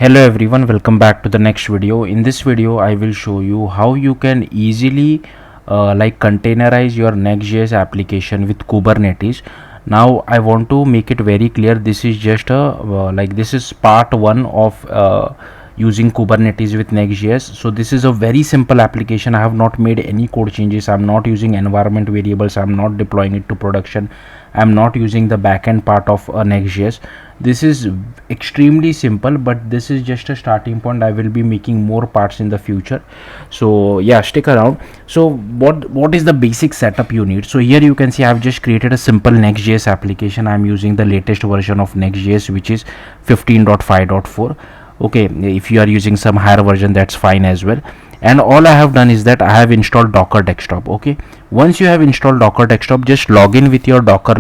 Hello everyone, welcome back to the next video. In this video I will show you how you can easily containerize your Next.js application with Kubernetes. Now I want to make it very clear, this is just this is part 1 of using Kubernetes with Next.js. So this is a very simple application. I have not made any code changes. I'm not using environment variables. I'm not deploying it to production. I'm not using the backend part of Next.js. This is extremely simple, but this is just a starting point. I will be making more parts in the future, so yeah, stick around. So what is the basic setup you need? So here you can see I've just created a simple Next.js application. I'm using the latest version of Next.js, which is 15.5.4. okay, if you are using some higher version, that's fine as well. And all I have done is that I have installed Docker Desktop. Okay, once you have installed Docker Desktop, just log in with your Docker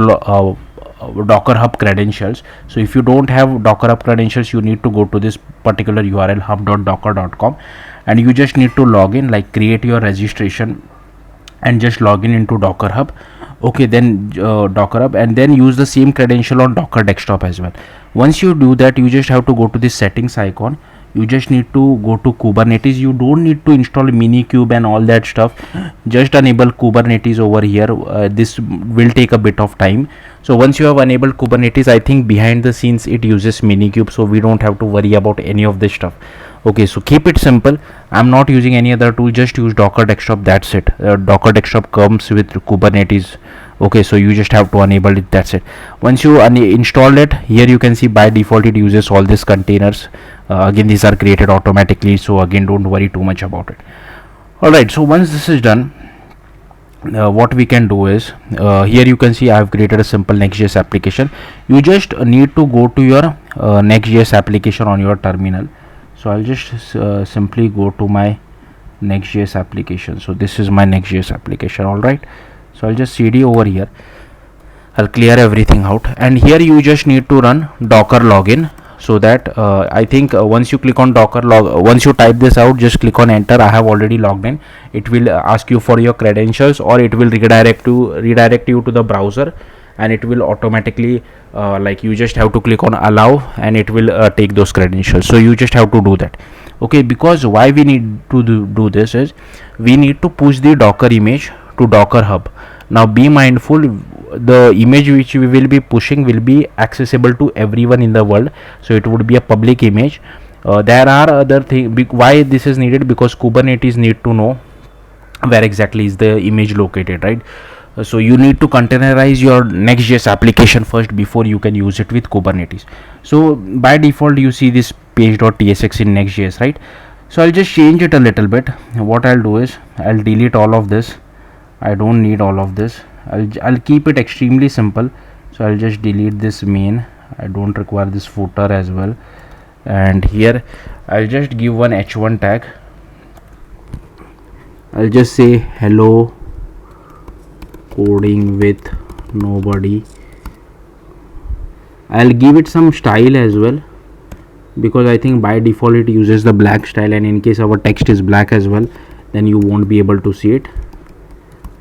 Hub credentials. So if you don't have Docker Hub credentials, you need to go to this particular URL, hub.docker.com, and you just need to log in, like create your registration and just log in into Docker Hub. Okay, then Docker Hub, and then use the same credential on Docker Desktop as well. Once you do that, you just have to go to this settings icon. You just need to go to Kubernetes. You don't need to install Minikube and all that stuff. Just enable Kubernetes over here. This will take a bit of time. So once you have enabled Kubernetes, I think behind the scenes it uses Minikube, so we don't have to worry about any of this stuff. Okay, so keep it simple. I'm not using any other tool, just use Docker Desktop, that's it. Docker Desktop comes with Kubernetes. Okay, so you just have to enable it, that's it. Once you install it, here you can see by default it uses all these containers. Again, these are created automatically, so again, don't worry too much about it. Alright, so once this is done, what we can do is, here you can see I have created a simple Next.js application. You just need to go to your Next.js application on your terminal. So I'll just simply go to my Next.js application. So this is my Next.js application. Alright, so I'll just cd over here. I'll clear everything out, and here you just need to run docker login. So that I think once you click on docker once you type this out, just click on enter. I have already logged in. It will ask you for your credentials, or it will redirect you to the browser, and it will automatically you just have to click on allow, and it will take those credentials. So you just have to do that. Okay, because why we need to do this is we need to push the Docker image to Docker Hub. Now be mindful, the image which we will be pushing will be accessible to everyone in the world, so it would be a public image. There are other things why this is needed, because Kubernetes need to know where exactly is the image located, right? So you need to containerize your Next.js application first before you can use it with Kubernetes. So by default you see this page.tsx in Next.js, right? So I'll just change it a little bit. What I'll do is I'll delete all of this. I don't need all of this. I'll keep it extremely simple. So I'll just delete this main. I don't require this footer as well. And here I'll just give one h1 tag. I'll just say hello coding with nobody. I'll give it some style as well, because I think by default it uses the black style, and in case our text is black as well, then you won't be able to see it.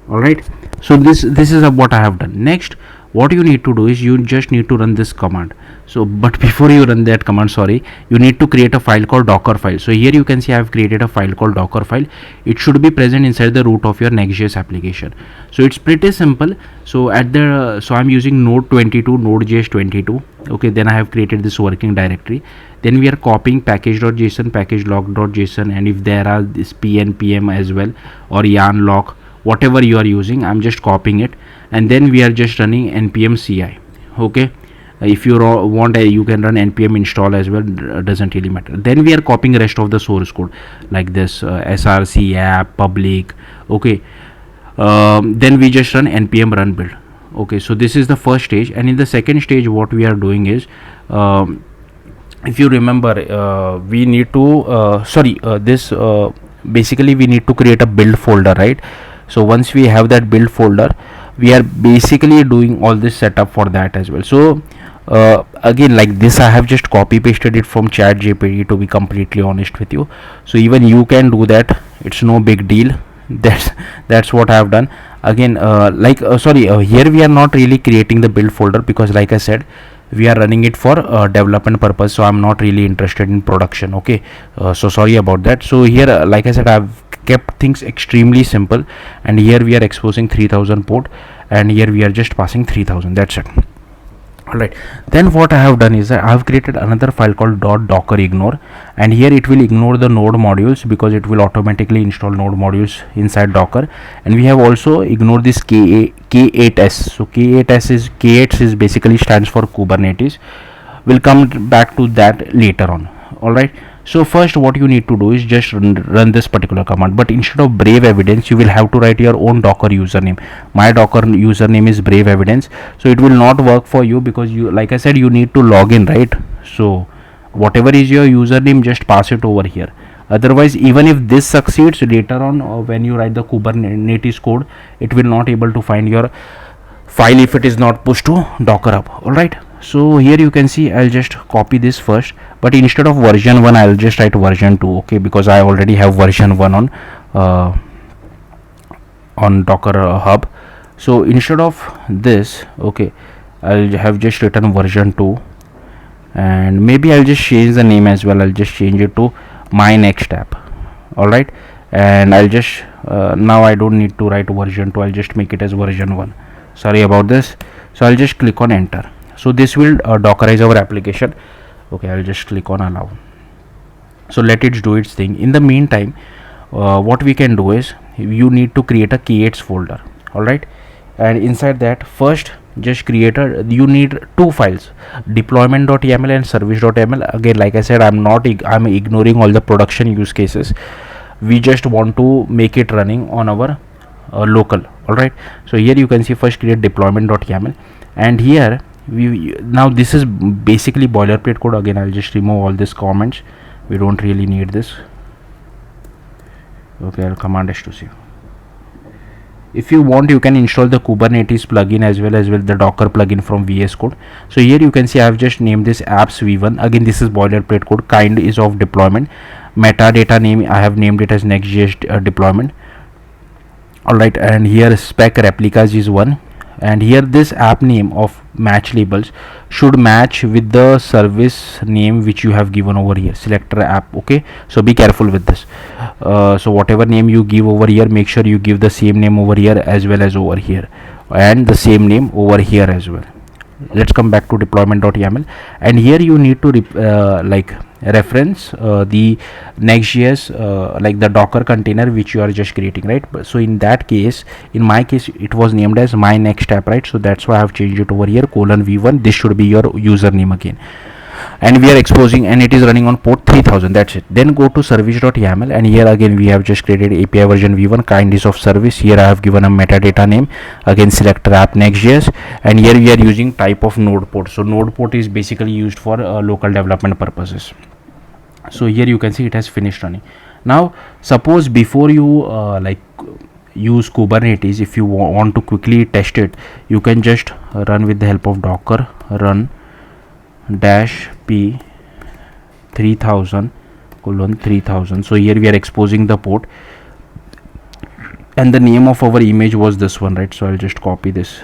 Alright, so this is what I have done. Next, what you need to do is you just need to run this command. So but before you run that command, you need to create a file called docker file. So here you can see I have created a file called docker file. It should be present inside the root of your Next.js application. So it's pretty simple. So I'm using node.js 22. Okay, then I have created this working directory. Then we are copying package.json, package.log.json, and if there are this pnpm as well, or yarn lock, whatever you are using, I'm just copying it, and then we are just running npm ci. Okay, if you want, you can run npm install as well, doesn't really matter. Then we are copying rest of the source code, like this src app public. Okay, then we just run npm run build. Okay, so this is the first stage, and in the second stage what we are doing is, if you remember, we need to basically we need to create a build folder, right? So once we have that build folder, we are basically doing all this setup for that as well. So again, like this, I have just copy pasted it from ChatGPT, to be completely honest with you. So even you can do that, it's no big deal. That's what I have done. Again, here we are not really creating the build folder, because like I said, we are running it for development purpose, so I'm not really interested in production. Okay, so sorry about that. So here, like I said, I've kept things extremely simple, and here we are exposing 3000 port, and here we are just passing 3000. That's it. Alright, then what I have done is that I have created another file called .docker ignore, and here it will ignore the node modules because it will automatically install node modules inside Docker. And we have also ignored this K8s. So K8s is basically stands for Kubernetes. We'll come back to that later on. Alright, so first what you need to do is just run this particular command, but instead of brave evidence you will have to write your own Docker username. My Docker username is brave evidence, so it will not work for you because you, like I said, you need to log in, right? So whatever is your username, just pass it over here. Otherwise, even if this succeeds, later on when you write the Kubernetes code, it will not able to find your file if it is not pushed to Docker Hub. Alright, so here you can see I'll just copy this first, but instead of version 1 I'll just write version 2. Okay, because I already have version 1 on Docker Hub. So instead of this, okay, I'll have just written version 2, and maybe I'll just change the name as well. I'll just change it to my next app. Alright, and I'll just now I don't need to write version 2, I'll just make it as version 1. Sorry about this. So I'll just click on enter. So this will dockerize our application. Okay, I'll just click on allow. So let it do its thing. In the meantime, what we can do is you need to create a K8s folder. Alright, and inside that, first just create you need two files, deployment.yaml and service.yaml. again, like I said, I'm ignoring all the production use cases. We just want to make it running on our local. Alright, so here you can see first create deployment.yaml, and here now this is basically boilerplate code. Again, I'll just remove all these comments, we don't really need this. Okay, I'll command S to save. If you want, you can install the Kubernetes plugin as well as the Docker plugin from VS Code. So here you can see I have just named this apps v1. Again, this is boilerplate code. Kind is of deployment. Metadata name I have named it as NextJS deployment. Alright, and here spec replicas is 1, and here this app name of match labels should match with the service name which you have given over here, selector app. Okay, so be careful with this. So whatever name you give over here, make sure you give the same name over here as well as over here, and the same name over here as well. Let's come back to deployment.yaml, and here you need to reference the NextJS like the Docker container which you are just creating, right? So in that case, in my case, it was named as my next app, right? So that's why I have changed it over here, :v1. This should be your username again, and we are exposing, and it is running on port 3000. That's it. Then go to service.yaml, and here again we have just created API version v1, kind is of service. Here I have given a metadata name, again selector app NextJS, and here we are using type of node port. So node port is basically used for local development purposes. So here you can see it has finished running. Now suppose before you use Kubernetes, if you want to quickly test it, you can just run with the help of Docker run -p 3000 :3000. So here we are exposing the port, and the name of our image was this one, right? So I'll just copy this,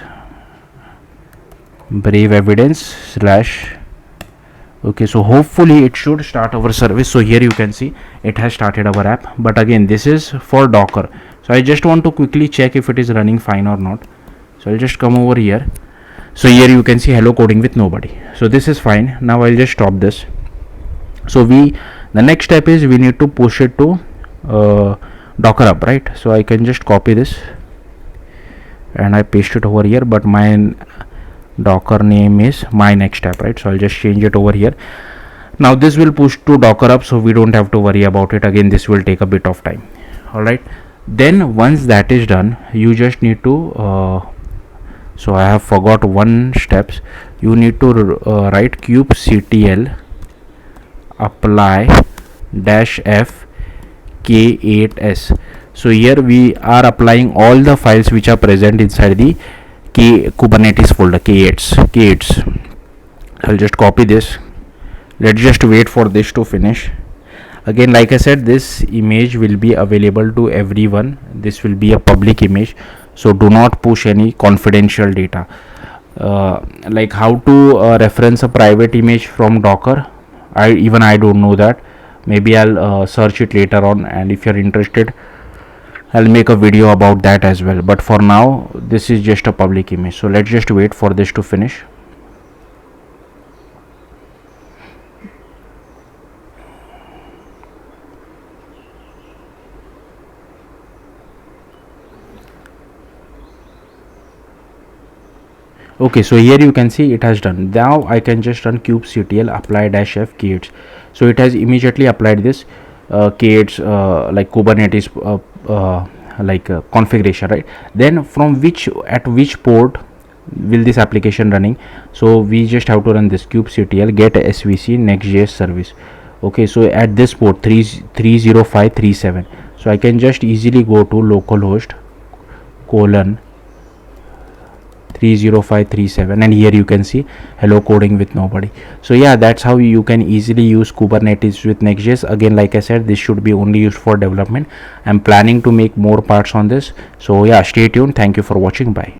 brave evidence / okay. So hopefully it should start our service. So here you can see it has started our app, but again this is for Docker. So I just want to quickly check if it is running fine or not. So I'll just come over here. So here you can see hello coding with nobody. So this is fine. Now I'll just stop this. So the next step is we need to push it to Docker Hub, right? So I can just copy this and I paste it over here, but my Docker name is my next app, right? So I'll just change it over here. Now this will push to Docker Hub, so we don't have to worry about it. Again, this will take a bit of time. All right, then once that is done, you just need to so I have forgot one steps. You need to write kubectl apply -f K8s. So here we are applying all the files which are present inside the Kubernetes folder, K8s. I'll just copy this. Let's just wait for this to finish. Again, like I said, this image will be available to everyone. This will be a public image, so do not push any confidential data. like how to reference a private image from Docker. I don't know that. Maybe I'll search it later on, and if you're interested, I'll make a video about that as well. But for now, this is just a public image, so let's just wait for this to finish. Okay, so here you can see it has done. Now I can just run kubectl apply -f k8s. So it has immediately applied this k8s like Kubernetes configuration, right? Then from which port will this application running? So we just have to run this kubectl get svc nextjs service. Okay, so at this port 30537, so I can just easily go to localhost colon 30537, and here you can see hello coding with nobody. So yeah, that's how you can easily use Kubernetes with Next.js. Again, like I said, this should be only used for development. I'm planning to make more parts on this, so yeah, stay tuned. Thank you for watching. Bye.